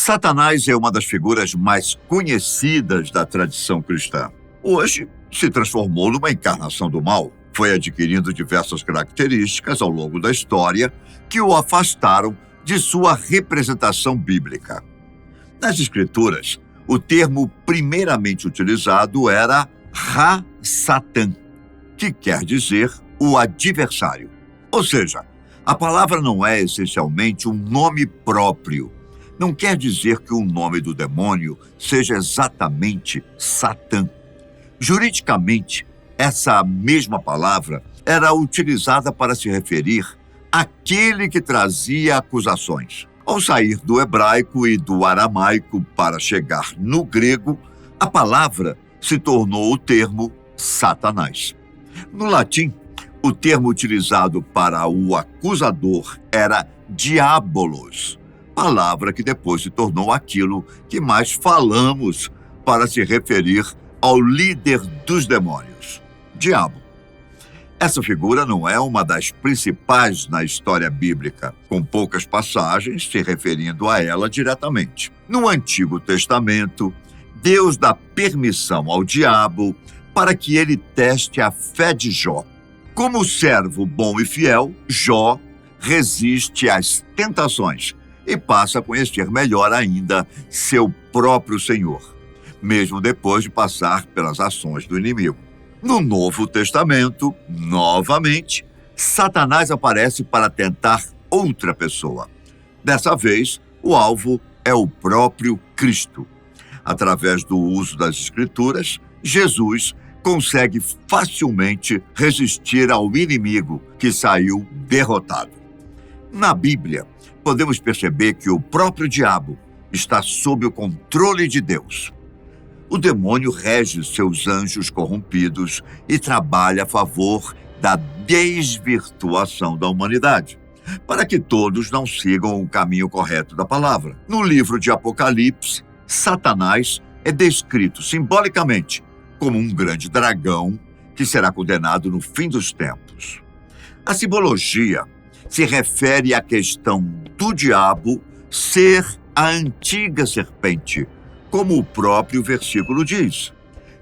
Satanás é uma das figuras mais conhecidas da tradição cristã. Hoje, se transformou numa encarnação do mal. Foi adquirindo diversas características ao longo da história que o afastaram de sua representação bíblica. Nas Escrituras, o termo primeiramente utilizado era Ha-Satan, que quer dizer o adversário. Ou seja, a palavra não é essencialmente um nome próprio. Não quer dizer que o nome do demônio seja exatamente Satã. Juridicamente, essa mesma palavra era utilizada para se referir àquele que trazia acusações. Ao sair do hebraico e do aramaico para chegar no grego, a palavra se tornou o termo Satanás. No latim, o termo utilizado para o acusador era diabolos, palavra que depois se tornou aquilo que mais falamos para se referir ao líder dos demônios, diabo. Essa figura não é uma das principais na história bíblica, com poucas passagens se referindo a ela diretamente. No Antigo Testamento, Deus dá permissão ao diabo para que ele teste a fé de Jó. Como servo bom e fiel, Jó resiste às tentações e passa a conhecer melhor ainda seu próprio Senhor, mesmo depois de passar pelas ações do inimigo. No Novo Testamento, novamente, Satanás aparece para tentar outra pessoa. Dessa vez, o alvo é o próprio Cristo. Através do uso das Escrituras, Jesus consegue facilmente resistir ao inimigo que saiu derrotado. Na Bíblia, podemos perceber que o próprio diabo está sob o controle de Deus. O demônio rege seus anjos corrompidos e trabalha a favor da desvirtuação da humanidade, para que todos não sigam o caminho correto da palavra. No livro de Apocalipse, Satanás é descrito simbolicamente como um grande dragão que será condenado no fim dos tempos. A simbologia se refere à questão do diabo ser a antiga serpente, como o próprio versículo diz.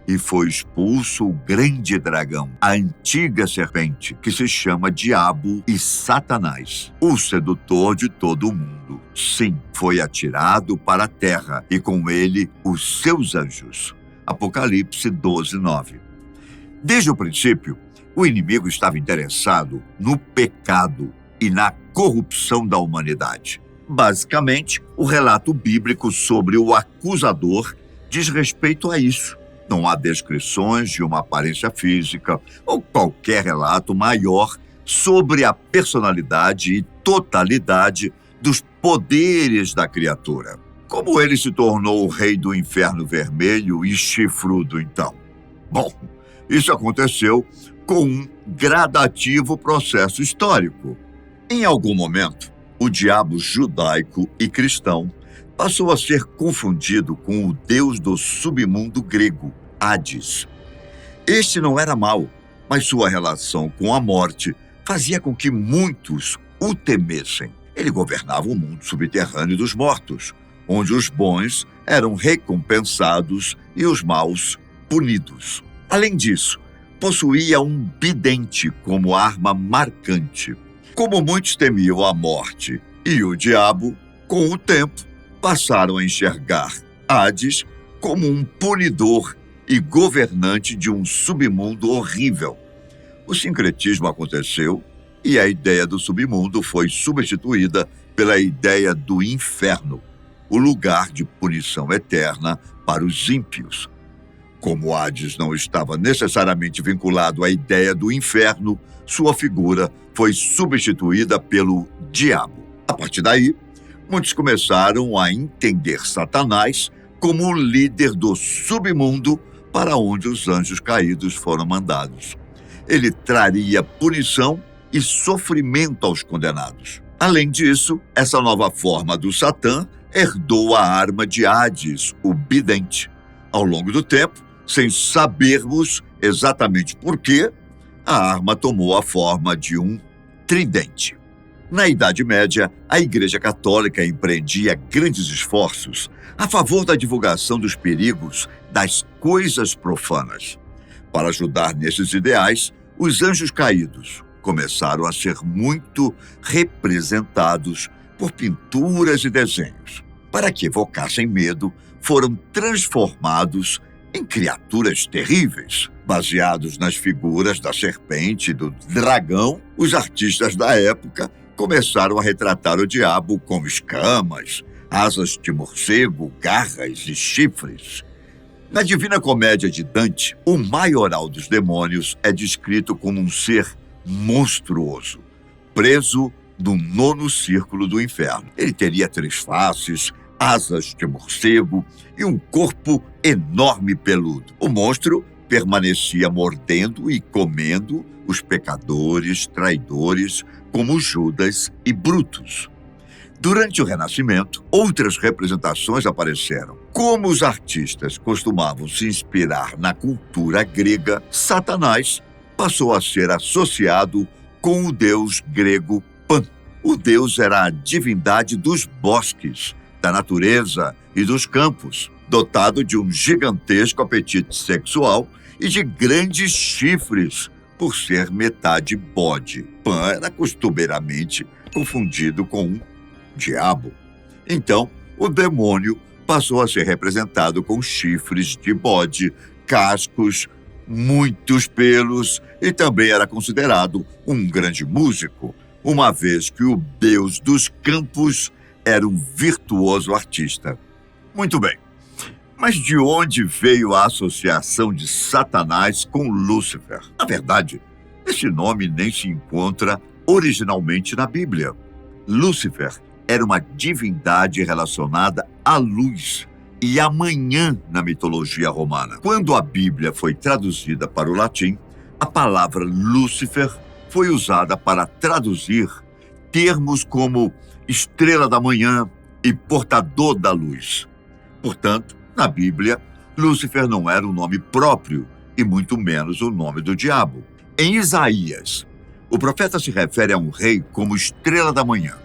E foi expulso o grande dragão, a antiga serpente, que se chama Diabo e Satanás, o sedutor de todo o mundo. Sim, foi atirado para a terra, e com ele os seus anjos. Apocalipse 12:9. Desde o princípio, o inimigo estava interessado no pecado e na corrupção da humanidade. Basicamente, o relato bíblico sobre o acusador diz respeito a isso. Não há descrições de uma aparência física ou qualquer relato maior sobre a personalidade e totalidade dos poderes da criatura. Como ele se tornou o rei do inferno vermelho e chifrudo, então? Bom, isso aconteceu com um gradativo processo histórico. Em algum momento, o diabo judaico e cristão passou a ser confundido com o deus do submundo grego, Hades. Este não era mau, mas sua relação com a morte fazia com que muitos o temessem. Ele governava o mundo subterrâneo dos mortos, onde os bons eram recompensados e os maus punidos. Além disso, possuía um bidente como arma marcante. Como muitos temiam a morte e o diabo, com o tempo, passaram a enxergar Hades como um punidor e governante de um submundo horrível. O sincretismo aconteceu e a ideia do submundo foi substituída pela ideia do inferno, o lugar de punição eterna para os ímpios. Como Hades não estava necessariamente vinculado à ideia do inferno, sua figura foi substituída pelo diabo. A partir daí, muitos começaram a entender Satanás como o líder do submundo para onde os anjos caídos foram mandados. Ele traria punição e sofrimento aos condenados. Além disso, essa nova forma do Satã herdou a arma de Hades, o bidente. Ao longo do tempo, sem sabermos exatamente por quê, a arma tomou a forma de um tridente. Na Idade Média, a Igreja Católica empreendia grandes esforços a favor da divulgação dos perigos das coisas profanas. Para ajudar nesses ideais, os anjos caídos começaram a ser muito representados por pinturas e desenhos. Para que evocassem medo, foram transformados em criaturas terríveis. Baseados nas figuras da serpente e do dragão, os artistas da época começaram a retratar o diabo com escamas, asas de morcego, garras e chifres. Na Divina Comédia de Dante, o maioral dos demônios é descrito como um ser monstruoso, preso no 9º círculo do inferno. Ele teria 3 faces, asas de morcego e um corpo enorme e peludo. O monstro permanecia mordendo e comendo os pecadores, traidores, como Judas e Brutus. Durante o Renascimento, outras representações apareceram. Como os artistas costumavam se inspirar na cultura grega, Satanás passou a ser associado com o deus grego Pan. O deus era a divindade dos bosques, da natureza e dos campos, dotado de um gigantesco apetite sexual e de grandes chifres, por ser metade bode. Pan era costumeiramente confundido com um diabo. Então, o demônio passou a ser representado com chifres de bode, cascos, muitos pelos e também era considerado um grande músico, uma vez que o deus dos campos era um virtuoso artista. Muito bem. Mas de onde veio a associação de Satanás com Lúcifer? Na verdade, esse nome nem se encontra originalmente na Bíblia. Lúcifer era uma divindade relacionada à luz e à manhã na mitologia romana. Quando a Bíblia foi traduzida para o latim, a palavra Lúcifer foi usada para traduzir termos como estrela da manhã e portador da luz. Portanto, na Bíblia, Lúcifer não era um nome próprio e muito menos o nome do diabo. Em Isaías, o profeta se refere a um rei como estrela da manhã.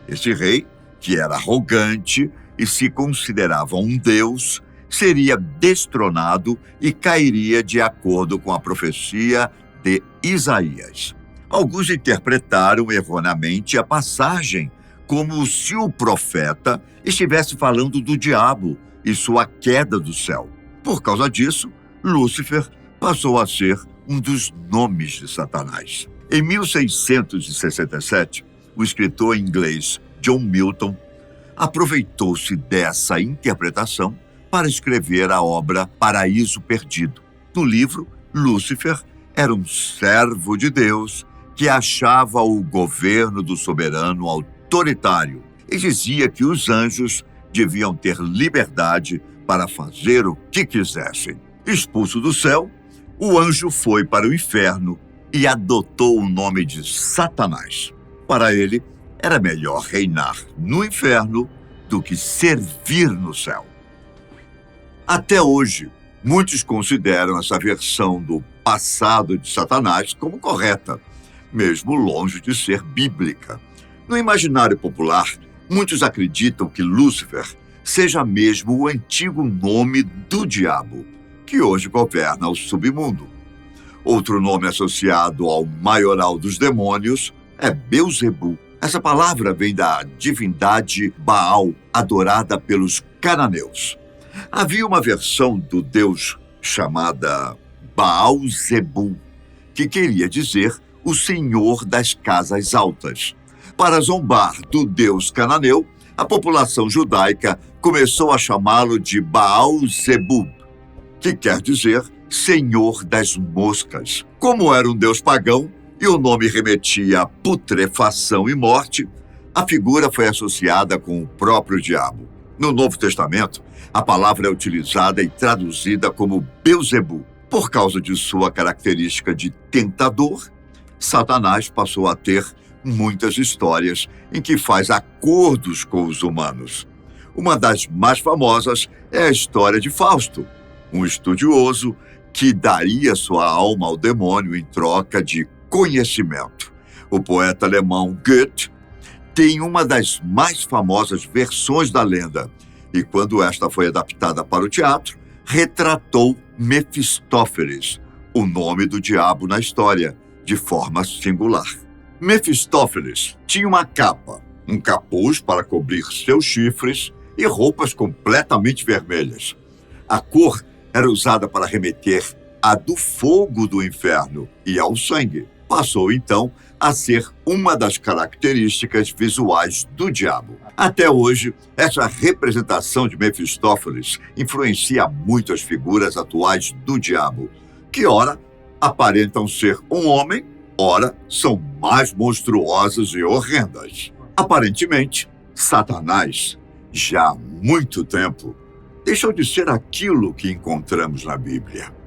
Esse rei, que era arrogante e se considerava um deus, seria destronado e cairia de acordo com a profecia de Isaías. Alguns interpretaram erroneamente a passagem como se o profeta estivesse falando do diabo e sua queda do céu. Por causa disso, Lúcifer passou a ser um dos nomes de Satanás. Em 1667, o escritor inglês John Milton aproveitou-se dessa interpretação para escrever a obra Paraíso Perdido. No livro, Lúcifer era um servo de Deus que achava o governo do soberano autoritário e dizia que os anjos deviam ter liberdade para fazer o que quisessem. Expulso do céu, o anjo foi para o inferno e adotou o nome de Satanás. Para ele, era melhor reinar no inferno do que servir no céu. Até hoje, muitos consideram essa versão do passado de Satanás como correta, mesmo longe de ser bíblica. No imaginário popular, muitos acreditam que Lúcifer seja mesmo o antigo nome do diabo, que hoje governa o submundo. Outro nome associado ao maioral dos demônios é Belzebu. Essa palavra vem da divindade Baal, adorada pelos cananeus. Havia uma versão do deus chamada Baal-zebu, que queria dizer o senhor das casas altas. Para zombar do deus cananeu, a população judaica começou a chamá-lo de Baal-zebub, que quer dizer senhor das moscas. Como era um deus pagão e o nome remetia a putrefação e morte, a figura foi associada com o próprio diabo. No Novo Testamento, a palavra é utilizada e traduzida como Belzebu. Por causa de sua característica de tentador, Satanás passou a ter muitas histórias em que faz acordos com os humanos. Uma das mais famosas é a história de Fausto, um estudioso que daria sua alma ao demônio em troca de conhecimento. O poeta alemão Goethe tem uma das mais famosas versões da lenda, e quando esta foi adaptada para o teatro, retratou Mefistófeles, o nome do diabo na história, de forma singular. Mefistófeles tinha uma capa, um capuz para cobrir seus chifres e roupas completamente vermelhas. A cor era usada para remeter à do fogo do inferno e ao sangue. Passou, então, a ser uma das características visuais do diabo. Até hoje, essa representação de Mefistófeles influencia muito as figuras atuais do diabo, que ora aparentam ser um homem, ora são mais monstruosas e horrendas. Aparentemente, Satanás, já há muito tempo, deixou de ser aquilo que encontramos na Bíblia.